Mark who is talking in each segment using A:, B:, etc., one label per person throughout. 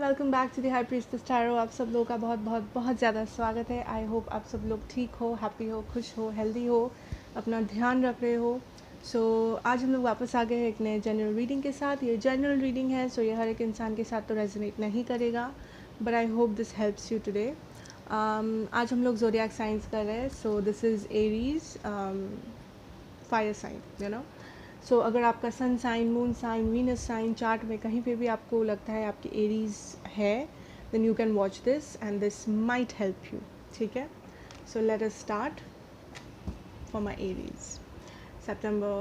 A: Welcome back to the high priestess tarot. आप सब लोगों का बहुत बहुत बहुत ज़्यादा स्वागत है। आई होप आप सब लोग ठीक हो, हैप्पी हो, खुश हो, हेल्दी हो, अपना ध्यान रख रहे हो। आज हम लोग वापस आ गए हैं एक नए जनरल रीडिंग के साथ। ये जनरल रीडिंग है, सो ये हर एक इंसान के साथ तो रेजोनेट नहीं करेगा, but I hope this helps you today. आज हम लोग ज़ोडिएक साइंस कर रहे हैं। So this is Aries, fire sign, you know. So अगर आपका sun sign, moon sign, Venus sign chart में कहीं पे भी आपको लगता है आपकी एरीज है, then you can watch this and this might help you. ठीक है, so let us start for my Aries September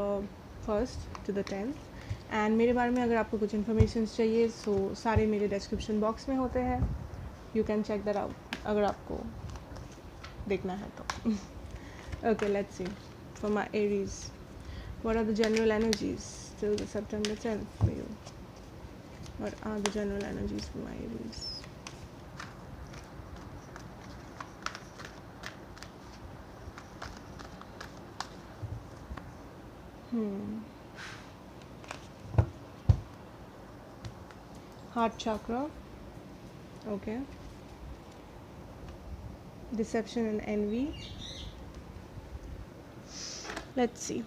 A: 1st to the 10th। And मेरे बारे में अगर आपको कुछ इन्फॉर्मेशन चाहिए सो सारे मेरे डिस्क्रिप्शन बॉक्स में होते हैं, you can check that out अगर आपको देखना है तो। Okay, let's see for my Aries, what are the general energies till the September 10th for you? What are the general energies for my Aries? Heart chakra. Okay. Deception and envy. Let's see.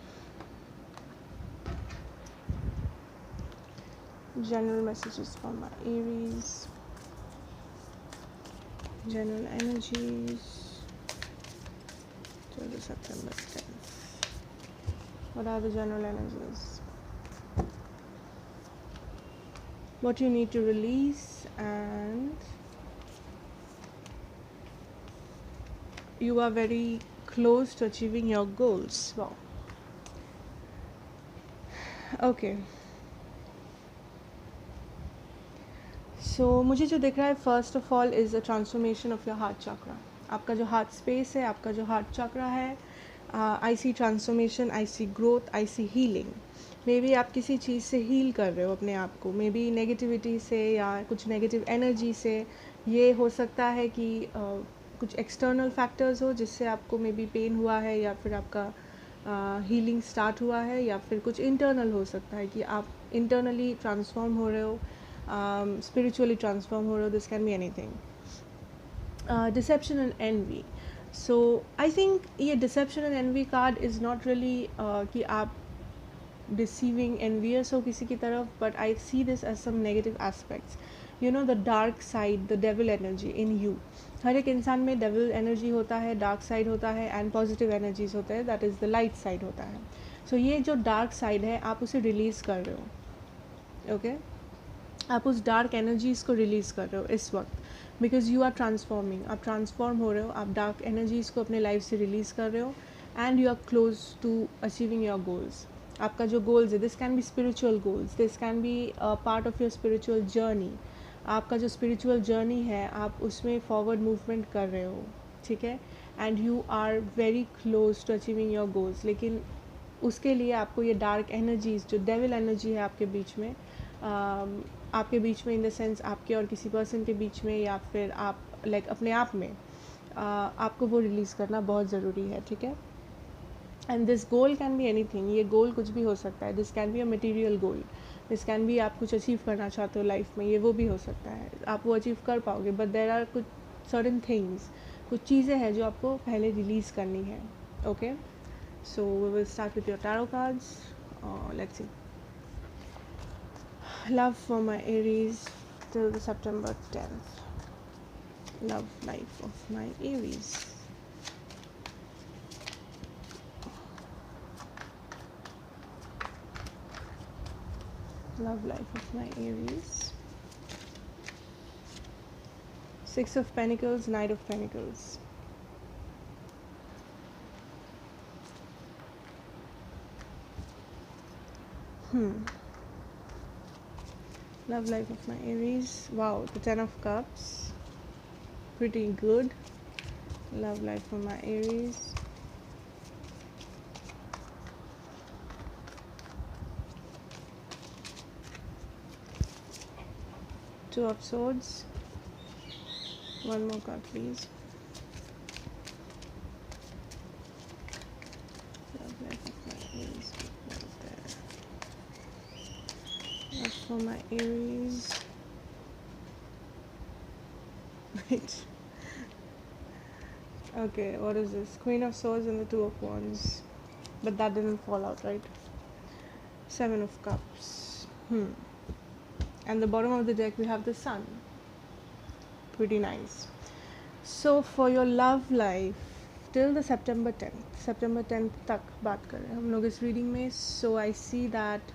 A: General messages for my Aries. General energies till the September 10th. What are the general energies? What you need to release, and you are very close to achieving your goals. Wow. Okay. So मुझे जो दिख रहा है, first of all is a transformation of your heart chakra. आपका जो heart space है, आपका जो हार्ट चक्रा है, I see transformation, I see growth, I see healing. Maybe आप किसी चीज़ से हील कर रहे हो अपने आप को, मे बी नेगेटिविटी से या कुछ नेगेटिव एनर्जी से। ये हो सकता है कि कुछ एक्सटर्नल फैक्टर्स हो जिससे आपको मे बी पेन हुआ है, या फिर आपका हीलिंग स्टार्ट हुआ है, या फिर कुछ इंटरनल हो सकता है कि आप इंटरनली ट्रांसफॉर्म हो रहे हो, spiritually transform हो रहे हो. This can be anything. Deception and envy. So I think ये deception and envy card is not really कि आप deceiving, envious हो किसी की तरफ, but I see this as some negative aspects. You know, the dark side, the devil energy in you. हर एक इंसान में devil energy होता है, dark side होता है, and positive energies होते हैं, that is the light side होता है. So ये जो dark side है, आप उसे release कर रहे हो. Okay? आप उस डार्क एनर्जीज़ को रिलीज़ कर रहे हो इस वक्त, बिकॉज यू आर ट्रांसफॉर्मिंग। आप ट्रांसफॉर्म हो रहे हो, आप डार्क एनर्जीज़ को अपने लाइफ से रिलीज़ कर रहे हो, and you are close to achieving your goals. आपका जो गोल्स है, this can be spiritual goals, this can be part of your spiritual journey. आपका जो स्पिरिचुअल जर्नी है, आप उसमें फॉरवर्ड मूवमेंट कर रहे हो, ठीक है, and you are very close to achieving your goals. लेकिन उसके लिए आपको ये डार्क एनर्जीज़, जो डेविल एनर्जी है आपके बीच में, आपके बीच में इन द सेंस आपके और किसी पर्सन के बीच में, या फिर आप लाइक अपने आप में, आपको वो रिलीज़ करना बहुत ज़रूरी है, ठीक है। And this goal can be anything. ये गोल कुछ भी हो सकता है। This can be a material goal, this can B आप कुछ अचीव करना चाहते हो लाइफ में, ये वो भी हो सकता है। आप वो अचीव कर पाओगे, बट देर आर कुछ सर्टन थिंग्स, कुछ चीज़ें हैं जो आपको पहले रिलीज़ करनी है। Okay, so we will start with your tarot cards. Let's see love for my Aries till the September 10th. Love life of my Aries. Love life of my Aries. Six of Pentacles, Knight of Pentacles. Love life of my Aries. Wow, the Ten of Cups. Pretty good. Love life for my Aries. Two of Swords. One more card, please. Love life of my Aries. Right there. Love for my Aries. Wait. Okay, what is this? Queen of Swords and the Two of Wands. But that didn't fall out, right? Seven of Cups. And the bottom of the deck we have the Sun. Pretty nice. So for your love life till the September 10th तक बात कर रहे हैं हम लोग इस reading में. So I see that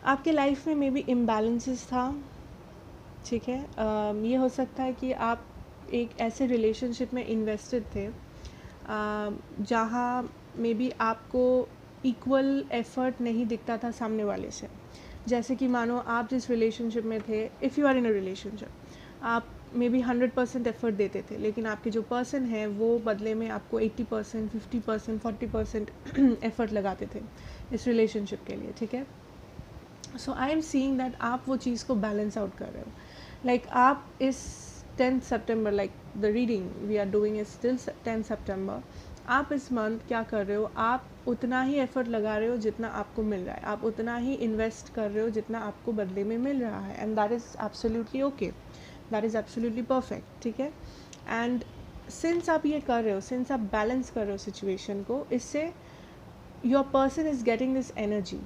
A: आपके लाइफ में मे बी इम्बैलेंसेस था. ठीक है, ये हो सकता है कि आप एक ऐसे रिलेशनशिप में इन्वेस्टेड थे जहाँ मे बी आपको इक्वल एफर्ट नहीं दिखता था सामने वाले से. जैसे कि मानो आप जिस रिलेशनशिप में थे, if you are in a relationship, आप मे बी 100% एफर्ट देते थे, लेकिन आपके जो पर्सन है वो बदले में आपको 80%, 50%, 40% एफर्ट लगाते थे इस रिलेशनशिप के लिए. ठीक है, so I am seeing that आप वो चीज़ को बैलेंस आउट कर रहे हो. लाइक आप इस 10th September, like the reading we are doing is till 10th September, आप इस मंथ क्या कर रहे हो, आप उतना ही एफर्ट लगा रहे हो जितना आपको मिल रहा है, आप उतना ही इन्वेस्ट कर रहे हो जितना आपको बदले में मिल रहा है. And that is absolutely okay, that is absolutely perfect. ठीक है, एंड सिंस आप ये कर रहे हो, सिंस आप बैलेंस कर रहे हो सिचुएशन को, इससे your person is getting this energy.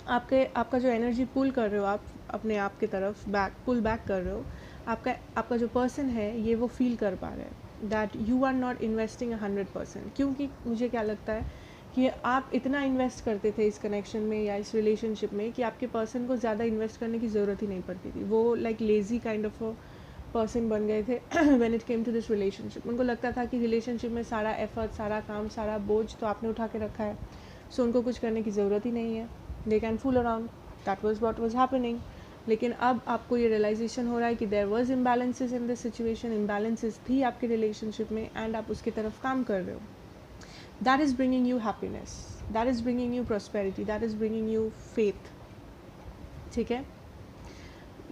A: आपका जो एनर्जी पुल कर रहे हो आप अपने आप की तरफ पुल बैक कर रहे हो, आपका जो पर्सन है ये वो फील कर पा रहे हैं that you are not investing 100%. क्योंकि मुझे क्या लगता है कि आप इतना इन्वेस्ट करते थे इस कनेक्शन में या इस रिलेशनशिप में कि आपके पर्सन को ज़्यादा इन्वेस्ट करने की ज़रूरत ही नहीं पड़ती थी. वो like lazy kind of person बन गए थे when it came to this relationship. उनको लगता था कि रिलेशनशिप में सारा एफर्ट, सारा काम, सारा बोझ तो आपने उठा के रखा है, सो उनको कुछ करने की ज़रूरत ही नहीं है. They can fool around. That was what was happening. लेकिन अब आपको ये रियलाइजेशन हो रहा है कि there was imbalances in this situation, imbalances थी आपके रिलेशनशिप में, एंड आप उसकी तरफ काम कर रहे हो. That is bringing you happiness. That is bringing you prosperity. That is bringing you faith. ठीक है,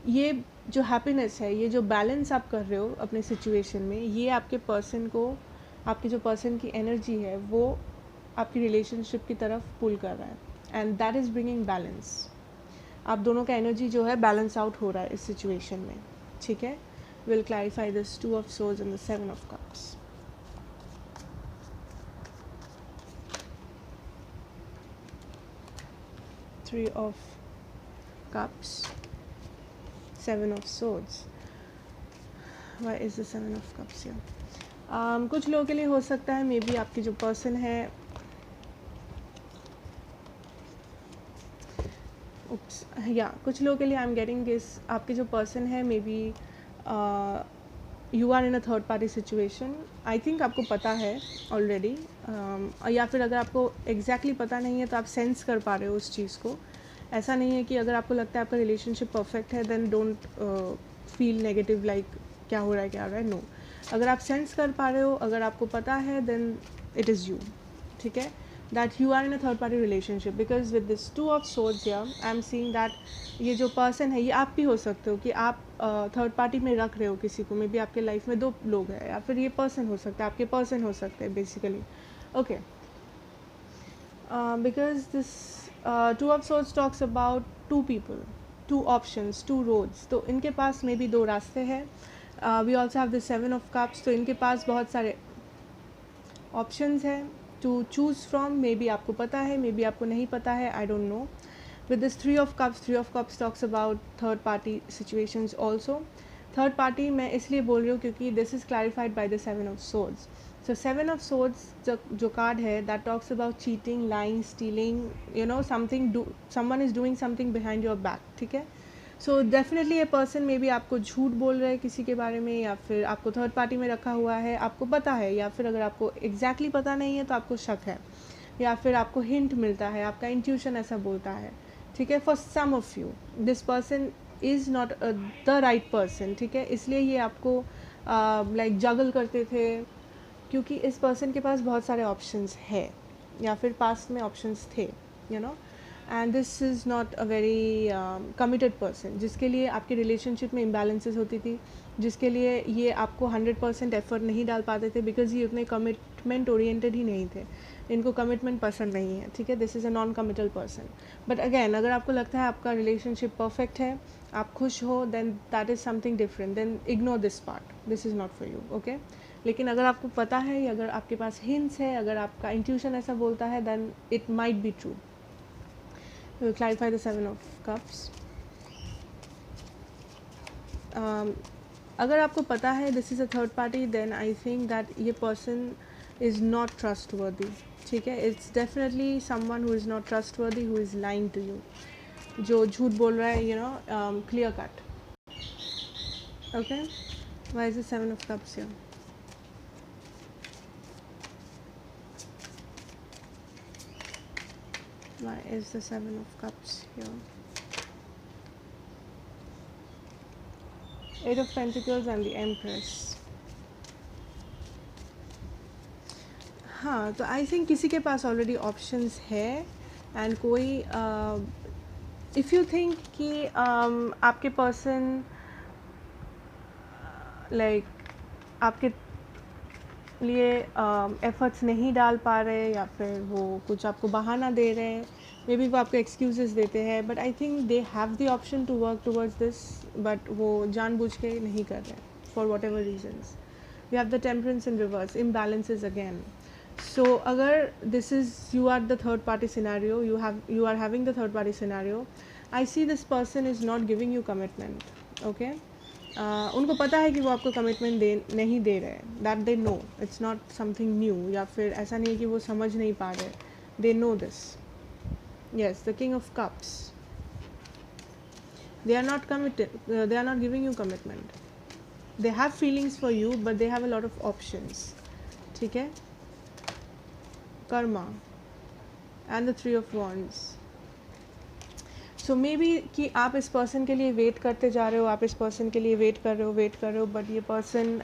A: ये जो हैप्पीनेस है, ये जो बैलेंस आप कर रहे हो अपने सिचुएशन में, ये आपके पर्सन को, आपके जो पर्सन की एनर्जी है वो आपकी रिलेशनशिप की तरफ पुल कर रहा है. And that is bringing balance. आप दोनों का एनर्जी जो है बैलेंस आउट हो रहा है इस सिचुएशन में. ठीक है, will clarify this 2 of Swords and the 7 of Cups. Three of Cups, 7 of Swords. Why is the 7 of Cups here? कुछ लोगों के लिए हो सकता है मे बी आपकी जो पर्सन है, कुछ लोगों के लिए आई एम गेटिंग दिस, आपके जो पर्सन है maybe you are in a third party situation. I think आपको पता है ऑलरेडी, या फिर अगर आपको एग्जैक्टली पता नहीं है तो आप सेंस कर पा रहे हो उस चीज़ को. ऐसा नहीं है कि अगर आपको लगता है आपका रिलेशनशिप परफेक्ट है then don't feel negative like क्या हो रहा है क्या हो रहा है. नो, अगर आप सेंस कर पा रहे हो, अगर आपको पता है देन इट इज़ यू. ठीक है, that you are in a third party relationship, because with this 2 of Swords here I am seeing that ये जो person है, ये आप भी हो सकते हो कि आप थर्ड पार्टी में रख रहे हो किसी को. मे बी आपके लाइफ में 2 लोग हैं, या फिर ये पर्सन हो सकता है, आपके पर्सन हो सकते हैं basically. Okay, because this 2 of Swords talks about 2 people, 2 options, 2 roads. तो इनके पास मे बी 2 रास्ते हैं. We also have the 7 of Cups. तो इनके पास बहुत सारे ऑप्शंस हैं to choose from. May be आपको पता है, मे बी आपको नहीं पता है, I don't know. With this 3 of Cups talks about third party situations also. Third party मैं इसलिए बोल रही हूँ क्योंकि this is clarified by the 7 of Swords. So 7 of Swords जो कार्ड है that talks about cheating, lying, stealing, you know, someone is doing something behind your back. ठीक है, सो डेफिनेटली ये पर्सन मे बी आपको झूठ बोल रहे हैं किसी के बारे में, या फिर आपको थर्ड पार्टी में रखा हुआ है, आपको पता है, या फिर अगर आपको एग्जैक्टली पता नहीं है तो आपको शक है, या फिर आपको हिंट मिलता है, आपका इंट्यूशन ऐसा बोलता है. ठीक है, for some of you this person is not the right person. ठीक है, इसलिए ये आपको लाइक जगल करते थे क्योंकि इस पर्सन के पास बहुत सारे ऑप्शंस है, या फिर पास्ट में ऑप्शंस थे, you know. And this is not a very committed person, जिसके लिए आपके रिलेशनशिप में इम्बैलेंसेस होती थी, जिसके लिए ये आपको 100% एफर्ट नहीं डाल पाते थे, बिकॉज ये उतने कमिटमेंट ओरिएंटेड ही नहीं थे, इनको कमिटमेंट पसंद नहीं है, ठीक है. This is a non committal person. But again, अगर आपको लगता है आपका रिलेशनशिप परफेक्ट है, आप खुश हो, then that is something different, then ignore this part, this is not for you, okay. लेकिन अगर आपको पता है, या अगर आपके पास हिंट्स है, अगर आपका इंट्यूशन ऐसा बोलता है, then it might be true. We'll clarify the Seven of Cups. अगर आपको पता है this is a third party, then I think that ये पर्सन इज़ नॉट ट्रस्टवर्दी, ठीक है. It's definitely someone who is not trustworthy, who is lying to you, जो झूठ बोल रहा है, you know, clear cut, okay. Why is the seven of cups here? Why is the Seven of Cups here? Eight of Pentacles and the Empress. हाँ, तो I think किसी के पास already options है, एंड कोई इफ़ यू थिंक कि आपके person like आपके लिए एफर्ट्स नहीं डाल पा रहे, या फिर वो कुछ आपको बहाना दे रहे हैं, मे बी वो आपको एक्सक्यूजेस देते हैं, but I think they have the option to work towards this, but वो जानबूझ के नहीं कर रहे for whatever reasons. We have the temperance in reverse, imbalances again. So अगर this is you are the third party scenario, you are having the third party scenario, I see this person is not giving you commitment, okay. उनको पता है कि वो आपको commitment नहीं दे रहे हैं, that they know, it's not something new, या फिर ऐसा नहीं है कि वो समझ नहीं पा रहे, they know this. Yes, the king of cups, they are not committed, they are not giving you commitment, they have feelings for you, but they have a lot of options, ठीक है. Karma and the three of wands. So maybe कि आप इस person के लिए wait करते जा रहे हो, आप इस पर्सन के लिए वेट कर रहे हो, बट ये person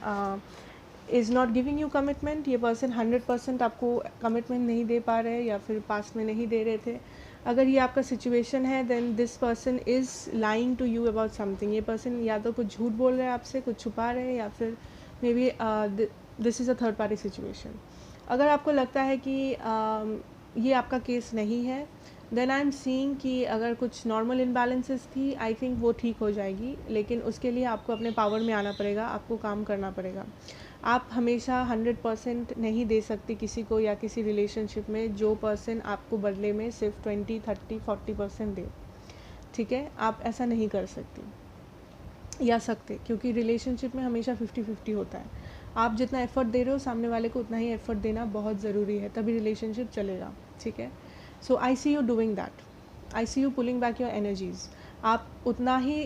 A: is not giving you commitment. ये पर्सन 100% आपको कमिटमेंट नहीं दे पा रहे, या फिर पास्ट में नहीं दे रहे थे. अगर ये आपका सिचुएशन है, then this person is lying to you about something. ये पर्सन या तो कुछ झूठ बोल रहे हैं आपसे, कुछ छुपा रहे हैं, या फिर may be this is a third party situation. अगर आपको लगता है कि ये आपका केस नहीं है, देन आई एम सीइंग कि अगर कुछ नॉर्मल इम्बैलेंसेस थी, आई थिंक वो ठीक हो जाएगी, लेकिन उसके लिए आपको अपने पावर में आना पड़ेगा, आपको काम करना पड़ेगा. आप हमेशा 100% नहीं दे सकती किसी को, या किसी रिलेशनशिप में जो पर्सन आपको बदले में सिर्फ 20, 30, 40% दे, ठीक है. आप ऐसा नहीं कर सकती या सकते, क्योंकि रिलेशनशिप में हमेशा 50-50 होता है. आप जितना एफर्ट दे रहे हो, सामने वाले को उतना ही एफर्ट देना बहुत ज़रूरी है, तभी रिलेशनशिप चलेगा, ठीक है. So I see you doing that, I see you pulling back your energies. आप उतना ही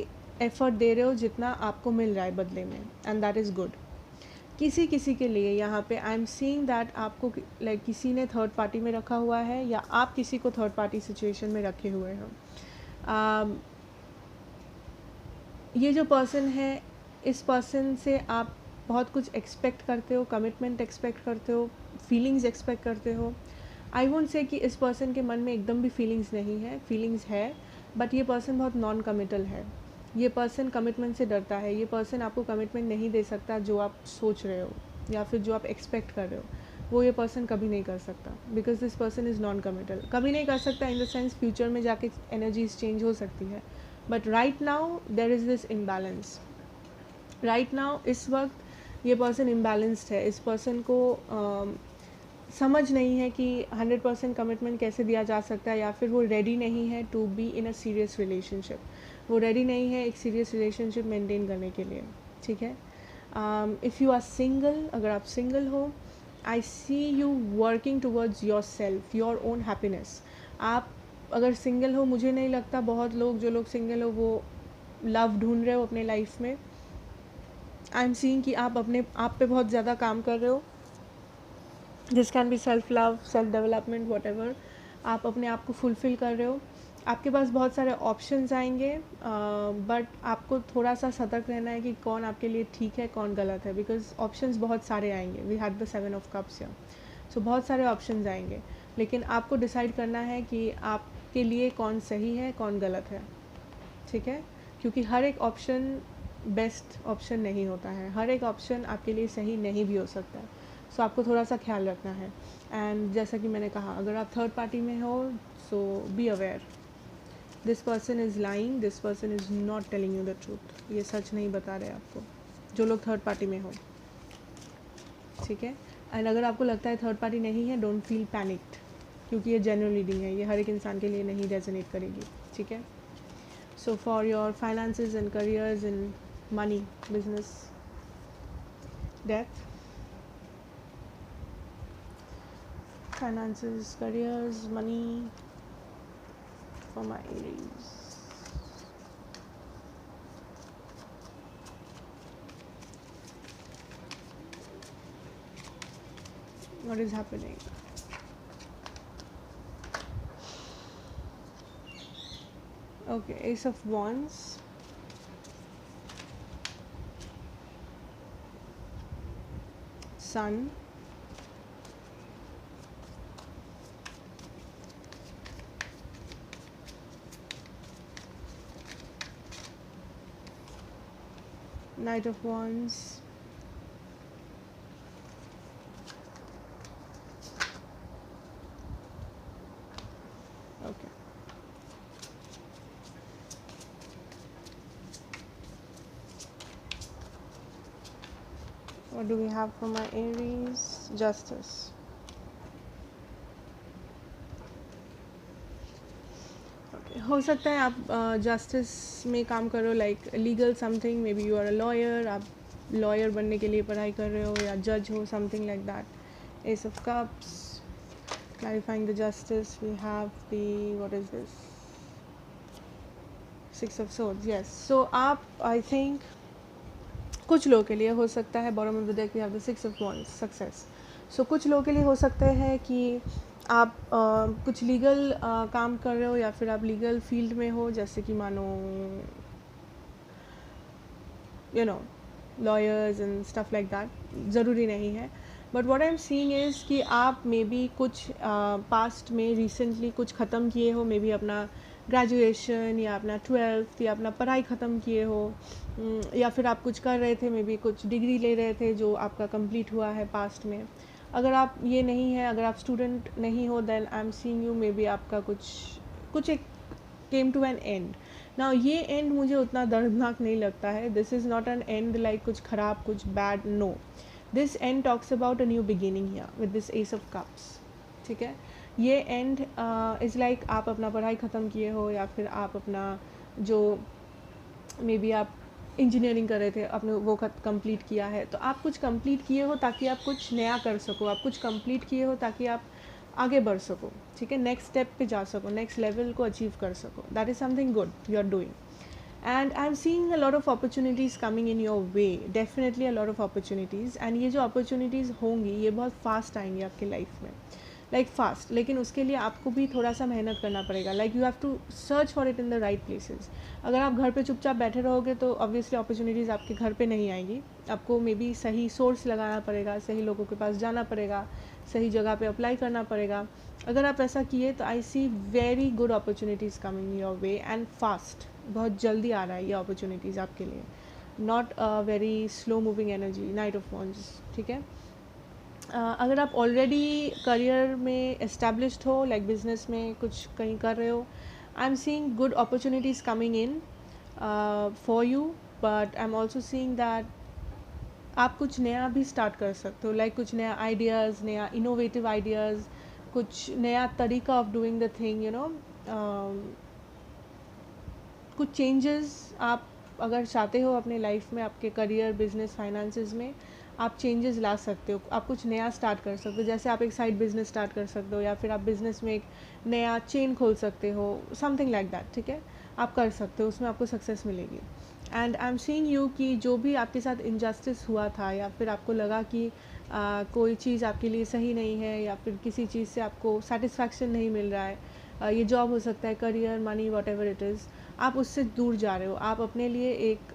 A: एफर्ट दे रहे हो जितना आपको मिल रहा है बदले में, एंड दैट इज़ गुड. किसी के लिए यहाँ पे आई एम सीइंग दैट आपको लाइक किसी ने थर्ड पार्टी में रखा हुआ है, या आप किसी को थर्ड पार्टी सिचुएशन में रखे हुए हो. ये जो पर्सन है, इस पर्सन से आप बहुत कुछ एक्सपेक्ट करते हो, कमिटमेंट एक्सपेक्ट करते हो, फीलिंग्स एक्सपेक्ट करते हो. आई वोंट से कि इस पर्सन के मन में एकदम भी फीलिंग्स नहीं है, फीलिंग्स है, बट ये पर्सन बहुत नॉन कमिटल है. ये पर्सन कमिटमेंट से डरता है. ये पर्सन आपको कमिटमेंट नहीं दे सकता जो आप सोच रहे हो, या फिर जो आप एक्सपेक्ट कर रहे हो, वो ये पर्सन कभी नहीं कर सकता, because this person is non committal. कभी नहीं कर सकता इन द सेंस फ्यूचर में जाके एनर्जीज चेंज हो सकती है, but right now there is this imbalance. Right now इस वक्त ये पर्सन इम्बैलेंस्ड है. इस पर्सन को समझ नहीं है कि 100% कमिटमेंट कैसे दिया जा सकता है, या फिर वो रेडी नहीं है to be in a serious relationship. वो रेडी नहीं है एक सीरियस रिलेशनशिप मेंटेन करने के लिए, ठीक है. इफ़ यू आर सिंगल, अगर आप सिंगल हो, I see you working towards your self, your own happiness. आप अगर सिंगल हो, मुझे नहीं लगता बहुत लोग, जो लोग सिंगल हो, वो लव ढूंढ रहे हो अपने लाइफ में. आई एम सीइंग कि आप अपने आप पे बहुत ज़्यादा काम कर रहे हो. This can be self love, self development, what ever. आप अपने आप को फुलफ़िल कर रहे हो. आपके पास बहुत सारे ऑप्शंस आएंगे, बट आपको थोड़ा सा सतर्क रहना है कि कौन आपके लिए ठीक है, कौन गलत है, बिकॉज ऑप्शंस बहुत सारे आएंगे. We had the 7 of cups here. So बहुत सारे ऑप्शंस आएंगे, लेकिन आपको डिसाइड करना है कि आपके आपके लिए कौन सही है कौन गलत है, ठीक है, क्योंकि हर एक ऑप्शन बेस्ट ऑप्शन नहीं होता है, हर एक ऑप्शन आपके लिए सही नहीं भी हो सकता है। सो आपको थोड़ा सा ख्याल रखना है। एंड जैसा कि मैंने कहा, अगर आप थर्ड पार्टी में हो so be aware, this person is lying, this person is not telling you the truth, ये सच नहीं बता रहे आपको, जो लोग थर्ड पार्टी में हो, ठीक है। एंड अगर आपको लगता है थर्ड पार्टी नहीं है, डोंट फील पैनिक्ड, क्योंकि ये जनरल रीडिंग है, ये हर एक इंसान के लिए नहीं रेजोनेट करेगी, ठीक है। So for your finances and careers in money, business, death, finances, careers, money for my Aries. What is happening? Okay, Ace of Wands, Sun, Knight of Wands, okay. What do we have for my Aries? Justice. Okay. हो सकता है आप justice में काम करो, like legal something, maybe you are a lawyer, आप lawyer बनने के लिए पढ़ाई कर रहे हो, या जज हो, something like that. S of cups, clarifying the justice, we have the, what is this, Six of Swords, yes. So आप, I think कुछ लोगों के लिए हो सकता है, bottom of the deck we have the six of wands, success. So कुछ लोगों के लिए हो सकता है कि आप कुछ लीगल काम कर रहे हो, या फिर आप लीगल फील्ड में हो, जैसे कि मानो you know lawyers and stuff like that, ज़रूरी नहीं है। But what I am seeing is कि आप मे बी कुछ पास्ट में रिसेंटली कुछ ख़त्म किए हो, मे बी अपना ग्रेजुएशन या अपना 12th या अपना पढ़ाई ख़त्म किए हो, या फिर आप कुछ कर रहे थे, मे बी कुछ डिग्री ले रहे थे जो आपका कंप्लीट हुआ है पास्ट में। अगर आप ये नहीं है, अगर आप स्टूडेंट नहीं हो, then I am seeing you maybe आपका कुछ एक came to an end. Now ये एंड मुझे उतना दर्दनाक नहीं लगता है, this is not an end like कुछ ख़राब कुछ bad, no, this end talks about a new beginning here with this ace of cups, ठीक है। ये एंड इज़ लाइक आप अपना पढ़ाई ख़त्म किए हो, या फिर आप अपना जो मे बी आप इंजीनियरिंग कर रहे थे, आपने वो कंप्लीट किया है, तो आप कुछ कंप्लीट किए हो ताकि आप कुछ नया कर सको, आप कुछ कंप्लीट किए हो ताकि आप आगे बढ़ सको, ठीक है, नेक्स्ट स्टेप पे जा सको, नेक्स्ट लेवल को अचीव कर सको, that is something good you are doing. And I am seeing a lot of opportunities coming in your way, definitely a lot of opportunities, and ये जो अपॉर्चुनिटीज़ होंगी ये बहुत फास्ट आएंगी आपकी लाइफ में, लाइक फास्ट, लेकिन उसके लिए आपको भी थोड़ा सा मेहनत करना पड़ेगा, like you have to search for it in the right places. अगर आप घर पे चुपचाप बैठे रहोगे तो ऑब्वियसली अपॉर्चुनिटीज़ आपके घर पे नहीं आएगी, आपको मे बी सही सोर्स लगाना पड़ेगा, सही लोगों के पास जाना पड़ेगा, सही जगह पे अप्लाई करना पड़ेगा। अगर आप ऐसा किए तो I see very good opportunities coming your way and fast, बहुत जल्दी आ रहा है ये अपॉर्चुनिटीज़ आपके लिए, not a very slow moving energy, knight of wands, ठीक है। अगर आप ऑलरेडी करियर में एस्टेब्लिश्ड हो, लाइक बिजनेस में कुछ कहीं कर रहे हो, I am seeing good opportunities coming in for you, but I am also seeing that आप कुछ नया भी स्टार्ट कर सकते हो, लाइक कुछ नया आइडियाज़, नया इनोवेटिव आइडियाज़, कुछ नया तरीका of doing the thing, you know, कुछ चेंजेस आप अगर चाहते हो अपने लाइफ में, आपके करियर, बिजनेस, फाइनेंसेस में आप चेंजेस ला सकते हो, आप कुछ नया स्टार्ट कर सकते हो, जैसे आप एक साइड बिजनेस स्टार्ट कर सकते हो, या फिर आप बिजनेस में एक नया चेन खोल सकते हो, समथिंग लाइक दैट, ठीक है, आप कर सकते हो, उसमें आपको सक्सेस मिलेगी। And I am seeing you कि जो भी आपके साथ इनजस्टिस हुआ था, या फिर आपको लगा कि कोई चीज़ आपके लिए सही नहीं है, या फिर किसी चीज़ से आपको सेटिस्फैक्शन नहीं मिल रहा है, ये जॉब हो सकता है, career, money, what ever it is, आप उससे दूर जा रहे हो, आप अपने लिए एक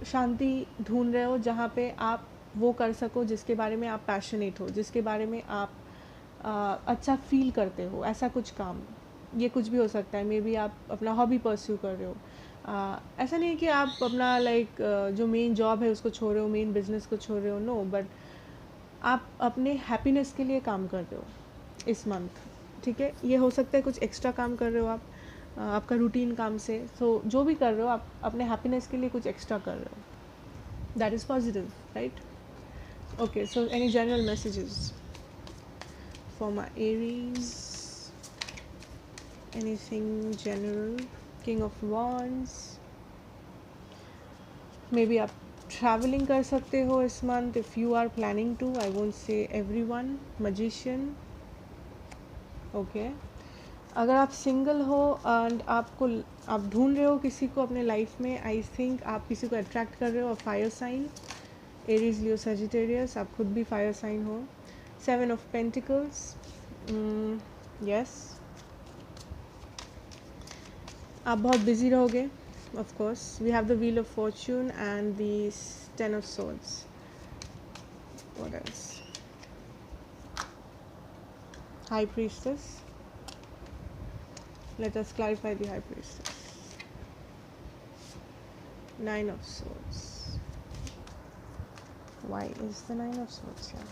A: शांति ढूंढ रहे हो जहाँ पे आप वो कर सको जिसके बारे में आप पैशनेट हो, जिसके बारे में आप अच्छा फील करते हो, ऐसा कुछ काम, ये कुछ भी हो सकता है, मे बी आप अपना हॉबी परस्यू कर रहे हो। ऐसा नहीं है कि आप अपना लाइक जो मेन जॉब है उसको छोड़ रहे हो, मेन बिजनेस को छोड़ रहे हो, नो, बट आप अपने हैप्पीनेस के लिए काम कर रहे हो इस मंथ, ठीक है। ये हो सकता है कुछ एक्स्ट्रा काम कर रहे हो आप आपका रूटीन काम से, सो जो भी कर रहे हो आप अपने हैप्पीनेस के लिए कुछ एक्स्ट्रा कर रहे हो, that is positive, right? Okay, so any general messages for my Aries, anything general? King of wands, maybe आप ट्रैवलिंग कर सकते हो इस month if you are planning to, I won't say everyone. Magician, okay. अगर आप single हो and आप ढूंढ रहे हो किसी को अपने लाइफ में, आई थिंक आप किसी को अट्रैक्ट कर रहे हो, और फायर साइन, एरीज, लियो, सजिटेरियस, आप खुद भी फायर साइन हो। 7 ऑफ पेंटिकल्स, यस, आप बहुत बिजी रहोगे, of course. We have the wheel of fortune and the 10 of swords. What else? High priestess, let us clarify the high priestess. 9 of swords, why is the 9 of swords here?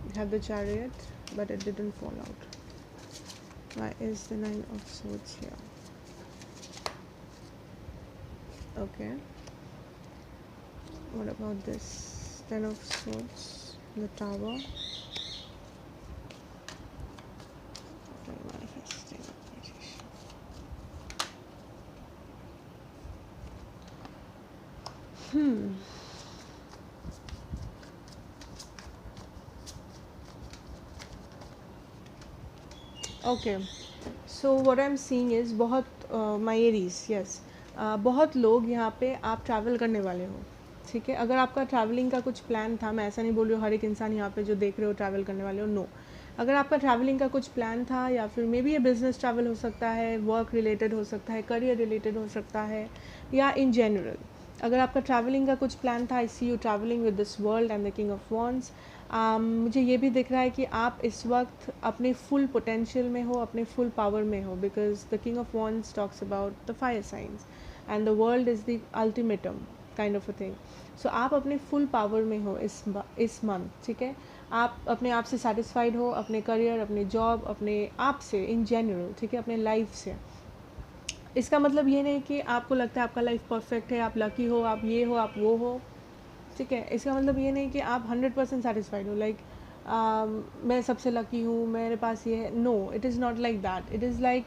A: You have the chariot, but it didn't fall out. Why is the 9 of swords here? Okay, what about this 10 of swords, the tower? Manifesting magician. Okay, so what I am seeing is बहुत my Aries, yes, बहुत लोग यहाँ पे आप travel करने वाले हो, ठीक है। अगर आपका ट्रैवलिंग का कुछ प्लान था, मैं ऐसा नहीं बोल रही हूँ हर एक इंसान यहाँ पे जो देख रहे हो ट्रैवल करने वाले हो, नो। अगर आपका ट्रैवलिंग का कुछ प्लान था, या फिर मे बी ये बिजनेस ट्रैवल हो सकता है, वर्क रिलेटेड हो सकता है, करियर रिलेटेड हो सकता है, या इन जनरल अगर आपका ट्रैवलिंग का कुछ प्लान था, I see you travelling with this world and the king of wands. मुझे ये भी दिख रहा है कि आप इस वक्त अपने फुल पोटेंशियल में हो, अपने फुल पावर में हो, because the king of wands talks about the fire science and the world is the ultimatum kind of a thing. So आप अपने फुल पावर में हो इस मंथ, ठीक है। आप अपने आप से सेटिस्फाइड हो, अपने करियर, अपने जॉब, अपने आप से इन जनरल, ठीक है, अपने लाइफ से। इसका मतलब ये नहीं कि आपको लगता है आपका लाइफ परफेक्ट है, आप लकी हो, आप ये हो, आप वो हो, ठीक है। इसका मतलब ये नहीं कि आप 100% सेटिस्फाइड हो, लाइक मैं सबसे लकी हूँ, मेरे पास ये है, no, it is not like that. It is like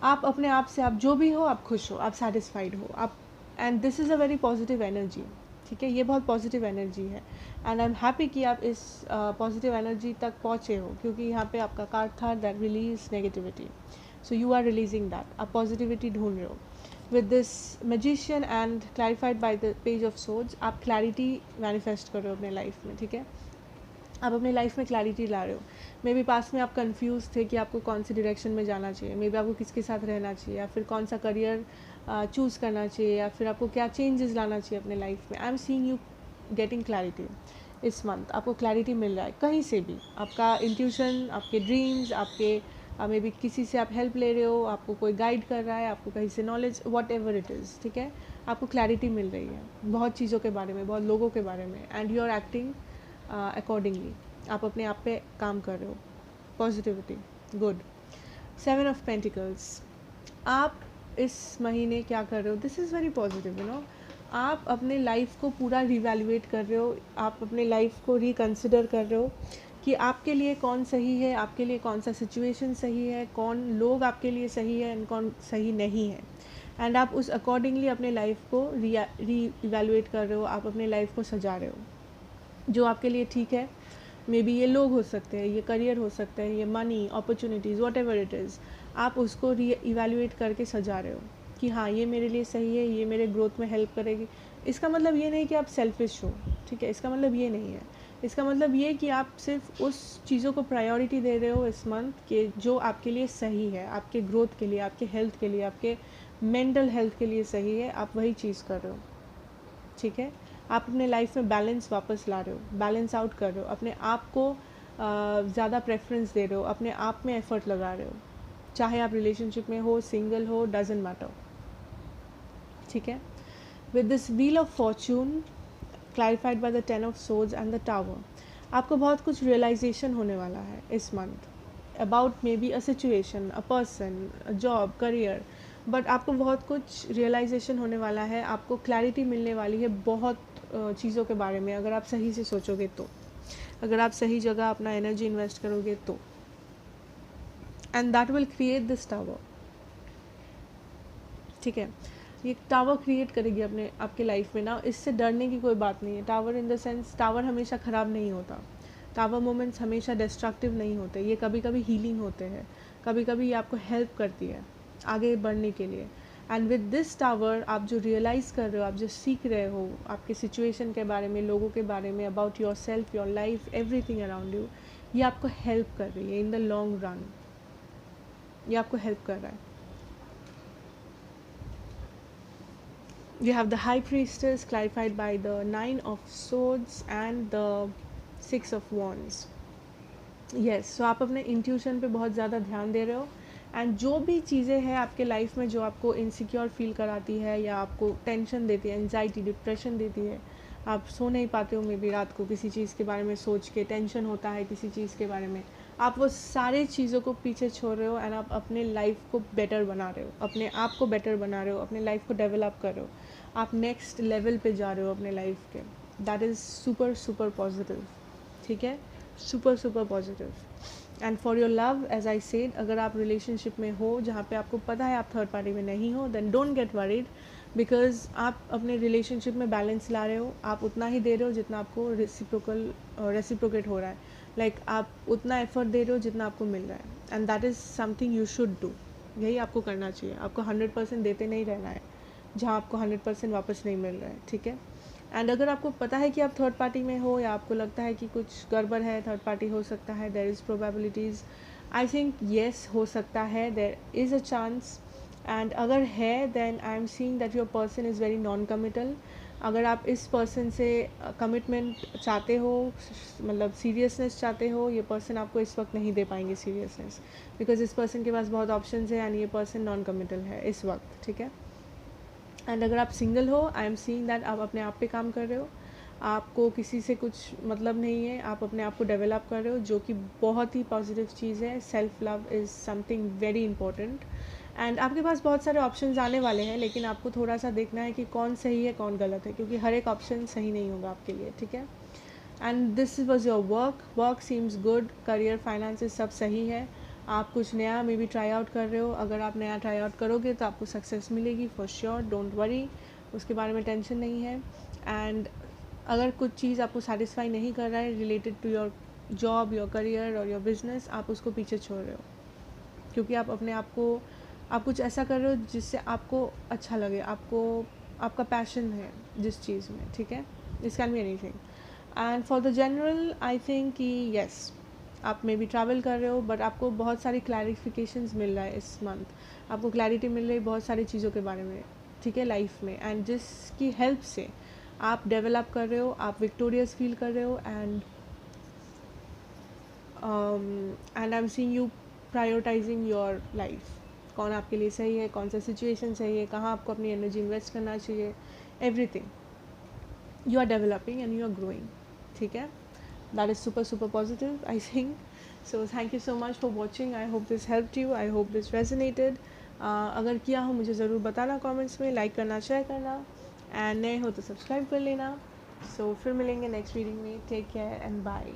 A: आप अपने आप से, आप जो भी हो, आप खुश हो, आप सेटिस्फाइड हो, आप, and this is a very positive energy, ठीक है। ये बहुत पॉजिटिव एनर्जी है, एंड आई एम हैप्पी कि आप इस पॉजिटिव एनर्जी तक पहुँचे हो, क्योंकि यहाँ पे आपका कार्ड था that release negativity, so you are releasing that, आप पॉजिटिविटी ढूंढ रहे हो। With this magician and clarified by the page of swords, आप क्लैरिटी मैनिफेस्ट कर रहे हो अपने लाइफ में, ठीक है। आप अपने लाइफ में क्लैरिटी ला रहे हो। मे बी पास में आप कंफ्यूज थे कि आपको कौन सी डायरेक्शन में जाना चाहिए, मे बी आपको किसके साथ रहना चाहिए, या फिर कौन सा करियर चूज़ करना चाहिए, या फिर आपको क्या चेंजेस लाना चाहिए अपने लाइफ में। आई am seeing you getting clarity इस मंथ, आपको क्लैरिटी मिल रहा है कहीं से भी, आपका इंट्यूशन, आपके ड्रीम्स, आपके मे बी किसी से आप हेल्प ले रहे हो, आपको कोई गाइड कर रहा है, आपको कहीं से knowledge, what ever it is, ठीक है। आपको क्लैरिटी मिल रही है बहुत चीज़ों के बारे में, बहुत लोगों के बारे में, and you are acting accordingly, आप अपने आप पे काम कर रहे हो, पॉजिटिविटी, गुड। 7 ऑफ पेंटिकल्स, आप इस महीने क्या कर रहे हो, this is very positive, you know. आप अपने लाइफ को पूरा रिवैल्यूएट कर रहे हो, आप अपने लाइफ को रिकन्सिडर कर रहे हो कि आपके लिए कौन सही है, आपके लिए कौन सा सिचुएशन सही है, कौन लोग आपके लिए सही है एंड कौन सही नहीं है, एंड आप उस अकॉर्डिंगली अपने लाइफ को री इवैल्यूएट कर रहे हो, आप अपने लाइफ को सजा रहे हो जो आपके लिए ठीक है। मे बी ये लोग हो सकते हैं, ये करियर हो सकता है, ये money, opportunities, what ever it is, आप उसको री इवैल्यूएट करके सजा रहे हो कि हाँ ये मेरे लिए सही है, ये मेरे ग्रोथ में हेल्प करेगी। इसका मतलब ये नहीं कि आप सेल्फिश हो, ठीक है, इसका मतलब ये नहीं है। इसका मतलब ये कि आप सिर्फ उस चीज़ों को प्रायोरिटी दे रहे हो इस मंथ के जो आपके लिए सही है, आपके ग्रोथ के लिए, आपके हेल्थ के लिए, आपके मेंटल हेल्थ के लिए सही है, आप वही चीज़ कर रहे हो, ठीक है। आप अपने लाइफ में बैलेंस वापस ला रहे हो, बैलेंस आउट कर रहे हो, अपने आप को ज़्यादा प्रेफरेंस दे रहे हो, अपने आप में एफर्ट लगा रहे हो, चाहे आप रिलेशनशिप में हो, सिंगल हो, डजेंट मैटर, ठीक है। With this wheel of Fortune clarified by the 10 of swords and the tower, आपको बहुत कुछ रियलाइजेशन होने वाला है इस month about may be a situation, a person, a job, career, but आपको बहुत कुछ रियलाइजेशन होने वाला है, आपको क्लैरिटी मिलने वाली है बहुत चीज़ों के बारे में, अगर आप सही से सोचोगे तो, अगर आप सही जगह अपना एनर्जी इन्वेस्ट करोगे तो, and that will create this tower, ठीक है। ये टावर क्रिएट करेगी अपने आपके लाइफ में ना, इससे डरने की कोई बात नहीं है। Tower in the sense, tower हमेशा ख़राब नहीं होता, टावर मोमेंट्स हमेशा डिस्ट्रक्टिव नहीं होते, ये कभी कभी हीलिंग होते हैं, कभी कभी ये आपको हेल्प करती है आगे बढ़ने के लिए। एंड विद दिस टावर आप जो रियलाइज़ कर रहे हो, आप जो सीख रहे हो आपके सिचुएशन के बारे में, लोगों के बारे में, about your self, your life, everything around you, ये आपको हेल्प कर रही है इन द लॉन्ग रन, ये आपको हेल्प कर रहा है। You have the High Priestess clarified by the 9 of Swords and the 6 of Wands. Yes, so आप अपने इंट्यूशन पे बहुत ज़्यादा ध्यान दे रहे हो, एंड जो भी चीज़ें हैं आपके लाइफ में जो आपको इनसिक्योर फील कराती है या आपको टेंशन देती है, एंजाइटी, डिप्रेशन देती है, आप सो नहीं पाते हो मे बी रात को किसी चीज़ के बारे में सोच के, टेंशन होता है किसी चीज़ के बारे में, आप वो सारी चीज़ों को पीछे छोड़ रहे हो एंड आप अपने लाइफ को बेटर बना रहे हो, अपने आप को बेटर बना रहे हो, अपने लाइफ को डेवलप कर रहे हो, आप नेक्स्ट लेवल पे जा रहे हो अपने लाइफ के। That is super super positive, ठीक है, super super positive. And for your love, as I said, अगर आप रिलेशनशिप में हो जहाँ पे आपको पता है आप थर्ड पार्टी में नहीं हो, then don't get worried, because आप अपने रिलेशनशिप में बैलेंस ला रहे हो, आप उतना ही दे रहे हो जितना आपको रेसिप्रोकेट हो रहा है, लाइक आप उतना एफर्ट दे रहे हो जितना आपको मिल रहा है, and that is something you should do, यही आपको करना चाहिए, आपको 100% देते नहीं रहना है जहाँ आपको 100% वापस नहीं मिल रहा है, ठीक है। एंड अगर आपको पता है कि आप थर्ड पार्टी में हो या आपको लगता है कि कुछ गड़बड़ है, थर्ड पार्टी हो सकता है, there is probabilities, I think yes हो सकता है, there is a chance, and अगर है then I am seeing that your person is very non committal. अगर आप इस पर्सन से कमिटमेंट चाहते हो, मतलब सीरियसनेस चाहते हो, ये पर्सन आपको इस वक्त नहीं दे पाएंगे सीरियसनेस, बिकॉज इस पर्सन के पास बहुत ऑप्शंस है एंड ये पर्सन नॉन कमिटल है इस वक्त, ठीक है। एंड अगर आप सिंगल हो, आई एम सीइंग दैट आप अपने आप पे काम कर रहे हो, आपको किसी से कुछ मतलब नहीं है, आप अपने आप को डेवलप कर रहे हो, जो कि बहुत ही पॉजिटिव चीज़ है। Self love is something very important, and आपके पास बहुत सारे ऑप्शंस आने वाले हैं, लेकिन आपको थोड़ा सा देखना है कि कौन सही है कौन गलत है, क्योंकि हर एक ऑप्शन सही नहीं होगा आपके लिए, ठीक है। And this was your work seems good, career, finances सब सही है, आप कुछ नया मे बी ट्राई आउट कर रहे हो, अगर आप नया ट्राई आउट करोगे तो आपको सक्सेस मिलेगी फॉर श्योर, डोंट वरी, उसके बारे में टेंशन नहीं है। एंड अगर कुछ चीज़ आपको सेटिस्फाई नहीं कर रहा है related to your job, your career और योर बिजनेस, आप उसको पीछे छोड़ रहे हो, क्योंकि आप अपने आप को, आप कुछ ऐसा कर रहे हो जिससे आपको अच्छा लगे, आपको आपका पैशन है जिस चीज़ में, ठीक है, this can be anything. And for the general I think कि येस, आप मे बी ट्रैवल कर रहे हो, बट आपको बहुत सारी क्लैरिफिकेशंस मिल रहा है इस मंथ, आपको क्लैरिटी मिल रही है बहुत सारी चीज़ों के बारे में, ठीक है, लाइफ में, एंड जिसकी हेल्प से आप डेवलप कर रहे हो, आप विक्टोरियस फील कर रहे हो, and I am seeing you prioritising your life, कौन आपके लिए सही है, कौन सा सिचुएशन सही है, कहाँ आपको अपनी एनर्जी इन्वेस्ट करना चाहिए, everything you are developing and you are growing, ठीक है। That is super super positive, I think. So thank you so much for watching. I hope this helped you. I hope this resonated. अगर किया हो मुझे ज़रूर बताना comments में, like करना, शेयर करना, एंड नए हो तो सब्सक्राइब कर लेना। सो फिर मिलेंगे नेक्स्ट रीडिंग में, टेक केयर एंड बाय।